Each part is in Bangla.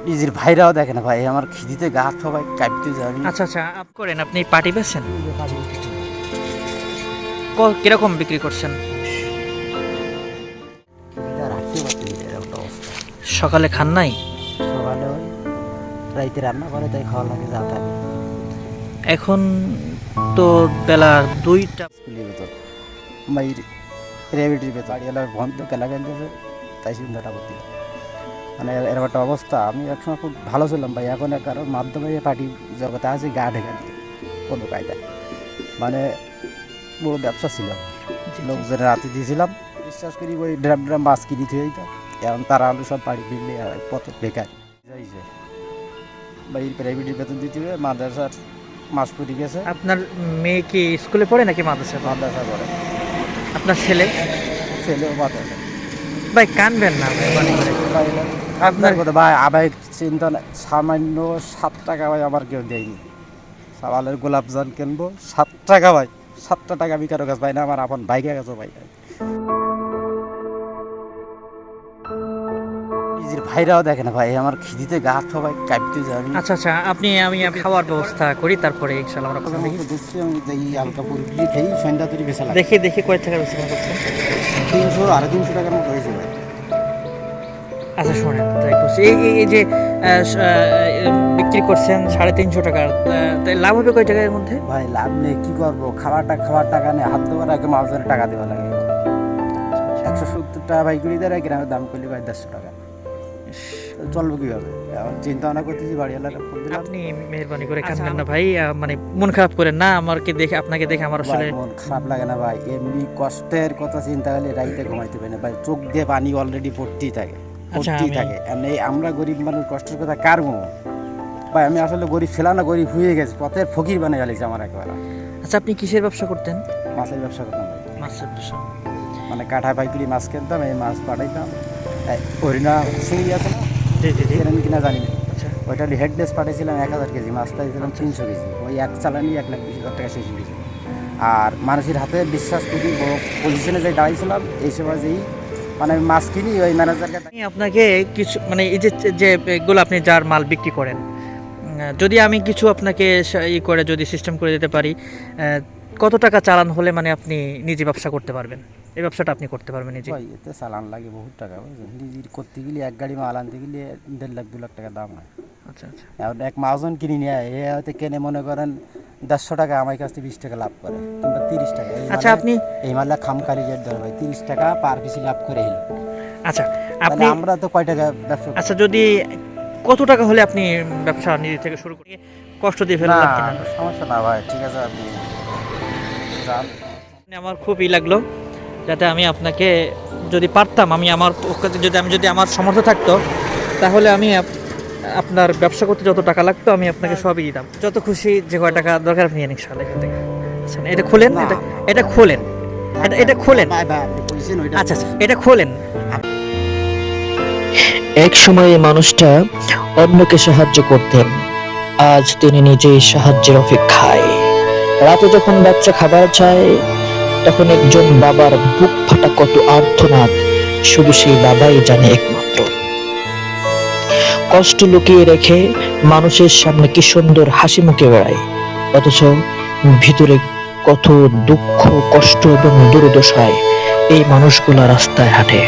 নিজের ভাইরাও দেখে না ভাই, আমার খিদিতে গা হাত সবাই কাঁপতে যায়। আমি আচ্ছা আচ্ছা, করেন আপনি পার্টি বেচছেন? কিরকম বিক্রি করছেন? খিদিতে রাখতে পারছি না, এরকম একটা অবস্থা। সকালে খান নাই? সকালে ওই রাইতে রান্না করে তাই খাওয়া লাগে, যা থাকে। এখন তো বেলা 2টা। স্কুলের ভেতর মাইর রেভিটির ভেতর বাড়িওয়ালা বন্ধ কেলা গেছে, তাই চিন্তাটা করতে মানে এরকম একটা অবস্থা। আমি একসময় খুব ভালো ছিলাম ভাই, এখন কারোর মাধ্যমে পার্টি জগতে আছে গা ঢেকা দিয়ে কোনো কায়দায়, মানে বড় ব্যবসা ছিল, লোকজনের রাতে দিয়েছিলাম, বিশ্বাস করি ওই ড্রাম ড্রাম মাছ কিনে থুয়ে দিতাম। এখন তারা আলু সব বাড়ি ফিরলে কত বেকার যাইছে বা এই প্রাইভেটের বেতন দিতে হবে। মাদ্রাসার মাস পড়ে গেছে, আপনার মেয়ে কি স্কুলে পড়ে নাকি মাদ্রাসায় পড়ে? মাদ্রাসা করে, আপনার ছেলে? ছেলেও মাদ্রাসা। ভাই কানবেন না মেহরবানি করে। আপনার কথা ভাই, আবার চিন্তা নাই, সামান্য 7 টাকা ভাই আমার কেউ দেয়নি। সাবালের গোলাপজান কিনবো 7 টাকা ভাই, 7 টাকা আমি কারো কাছে পাই না, আমার আপন বাইকের কাছেও পাই না। নিজের ভাইরাও দেখে না ভাই, আমার খিদিতে গা হাত সবাই কাঁপতে যায়। আমি আচ্ছা আচ্ছা, আমি খাওয়ার ব্যবস্থা করি, তারপরে ইনশাআল্লাহ আমরা কথা দেখি। দেখছি আমি এই হালকা পুরোপুরি খেয়ে সন্ধ্যা তৈরি বেচা লাগে। দেখি কয় টাকার বেশি করছেন। 300 350 টাকার মতো হয়েছে ভাই। আচ্ছা শোনেন, তাই করছি এই যে বিক্রি করছেন 350 টাকার, তাই লাভ হবে কয় টাকার মধ্যে? ভাই লাভ নেই, কি করবো, খাওয়ার টাকা নেই, হাত দেওয়ার আগে মাউজের টাকা দেওয়া লাগে। 170 টাকা ভাই কুড়ি দেয়, গ্রামের দাম করলে ভাই 150 টাকা, তো চলবো কীভাবে? এখন চিন্তা ভাবনা করতেছি, বাড়িওয়ালাটা ফোন দিলাম। আপনি মেহরবানি করে কাঁদবেন না ভাই, মানে মন খারাপ করেন না, আপনাকে দেখে আমার আসলে ভাই মন খারাপ লাগে না ভাই, এমনি কষ্টের কথা চিন্তা করলে রাইতে ঘুমাইতে পারি না ভাই, চোখ দিয়ে পানি অলরেডি পড়তেই থাকে, পড়তেই থাকে। এমনি আমরা গরিব মানুষ, কষ্টের কথা কার ঘুমো ভাই? আমি আসলে গরিব ছিলাম না, গরিব হয়ে গেছি, পথের ফকির বানিয়ে গেছে আমার একবার। আচ্ছা, আপনি কিসের ব্যবসা করতেন? মাছের ব্যবসা করতাম ভাই, মাছের ব্যবসা। মানে কাঠা পাইকারি মাছ কিনতাম, এই মাছ পাঠাইতাম। হরিণা চিংড়ি আছে না, জি জি জি। কেনেন কিনা জানি না, আচ্ছা ওইটা হেডনেস পাঠিয়েছিলাম 1000 কেজি, মাছ পাঠিয়েছিলাম 300 কেজি, ওই এক চালানি 1,20,000 টাকা শেষ হয়ে গেছে। আর মানুষের হাতে বিশ্বাস করি বড় পজিশনে যাই দাঁড়িয়েছিলাম, এই সময় যেই মানে আমি মাছ কিনি, ওই ম্যানেজারকে আমি আপনাকে কিছু, মানে এই যে যে এগুলো আপনি যার মাল বিক্রি করেন, যদি আমি কিছু আপনাকে করে যদি সিস্টেম করে দিতে পারি, কত টাকা চালান হলে মানে আপনি নিজে ব্যবসা করতে পারবেন, এই ব্যবসাটা আপনি করতে পারবেন নিজে? ভাই এতে চালান লাগে বহুত টাকা, বুঝলেন, নিজের করতে গেলে এক গাড়ি মাল আনতে গেলে 1.5 লাখ 2 লাখ টাকা দাম হয়। আচ্ছা আচ্ছা এখন এক মাজন কিনে নিয়ে এ হয়তো কেনে মনে করেন 150 টাকা, আমার কাছ থেকে 20 টাকা লাভ করে, কিংবা 30 টাকা। আচ্ছা আপনি এই মালে খামখালি রেট ধরে ভাই, 30 টাকা পার পিস লাভ করে এলো। আচ্ছা আপনি আপনি আমরা তো কয় টাকা ব্যবসা করি? আচ্ছা, যদি কত টাকা হলে আপনি ব্যবসা নিজে থেকে শুরু করি, কষ্ট দিয়ে না ফেললাম কিনা? সমস্যা না ভাই, ঠিক আছে, আপনি যান। আমার খুবই লাগলো, যাতে আমি আপনাকে যদি পারতাম, আমি আমার পক্ষে যদি আমার সামর্থ্য থাকতো, তাহলে আমি আপনার ব্যবসা করতে যত টাকা লাগতো আমি আপনাকে সবই দিতাম, যত খুশি যে কয় টাকা দরকার আপনি নিন ইনশাআল্লাহ এখান থেকে। আচ্ছা এটা খোলেন, এটা খোলেন, এটা খোলেন। ভাই ভাই আপনি কইছেন ওইটা। আচ্ছা আচ্ছা, এটা খোলেন। এক সময় এই মানুষটা অন্যকে সাহায্য করতেন, আজ তিনি নিজেই সাহায্যের অপেক্ষায়। রাতে যখন বাচ্চা খাবার চায়, তখন একজন বাবার বুক ফাটা কত আর্তনাদ শুধু সেই বাবাই জানে একমাত্র। কষ্ট লুকিয়ে রেখে মানুষের সামনে কি সুন্দর হাসি মুখে বেড়ায়, অথচ ভিতরে কত দুঃখ, কষ্ট এবং দুর্দশায় এই মানুষগুলা রাস্তায় হাঁটে।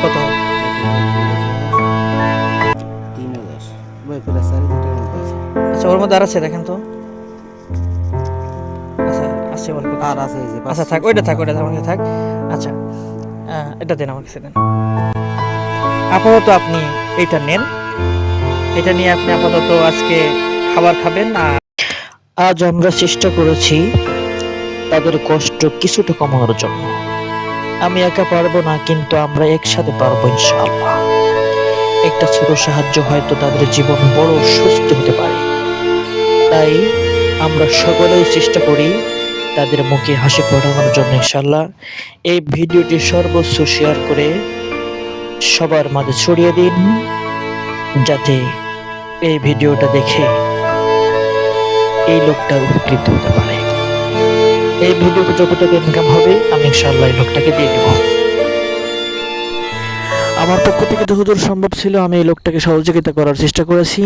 কত? 3,000 ভাই, প্লাস 4,000 টাকা মতো আছে। আচ্ছা ওর মধ্যে আর আছে, দেখেন তো। আচ্ছা আছে অল্প কিছু। আর আছে এই যে আচ্ছা থাক, ওইটা থাক, ওইটা আমার কাছে থাক। আচ্ছা এটা দেন, আমার কাছে দেন। আপাতত আপনি এইটা নেন, এটা নিয়ে আপনি আপাতত আজকে খাবার খাবেন। আর আজ আমরা চেষ্টা করেছি তাদের কষ্ট কিছুটা কমানোর জন্য। আমি একা পারবো না, কিন্তু আমরা একসাথে পারবো ইনশাআল্লাহ। একটা ছোট সাহায্য হয়তো তাদের জীবন বড় সুস্থ হতে পারে। তাই আমরা সকলেই চেষ্টা করি তাদের মুখে হাসি ফোটানোর জন্য ইনশাআল্লাহ। এই ভিডিওটি সর্বোচ্চ শেয়ার করে সবার মাঝে ছড়িয়ে দিন, যাতে এই ভিডিওটা দেখে এই লোকটা উপকৃত হতে পারে। এই ভিডিওতে যতটুকু ইনকাম হবে আমি ইনশাআল্লাহ এই লোকটাকে দিয়ে দেব। আমার পক্ষ থেকে যতদূর সম্ভব ছিল আমি এই লোকটাকে সহযোগিতা করার চেষ্টা করেছি।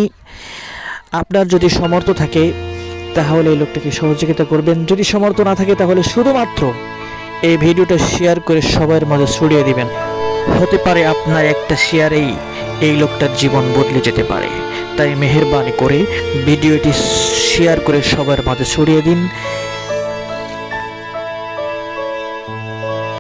আপনার যদি সামর্থ্য থাকে তাহলে এই লোকটাকে সহযোগিতা করবেন, যদি সামর্থ্য না থাকে তাহলে শুধুমাত্র এই ভিডিওটা শেয়ার করে সবার মাঝে ছড়িয়ে দিবেন। হতে পারে আপনার একটা শেয়ারেই এই লোকটার জীবন বদলে যেতে পারে। তাই মেহেরবানি করে ভিডিওটি শেয়ার করে সবার মাঝে ছড়িয়ে দিন।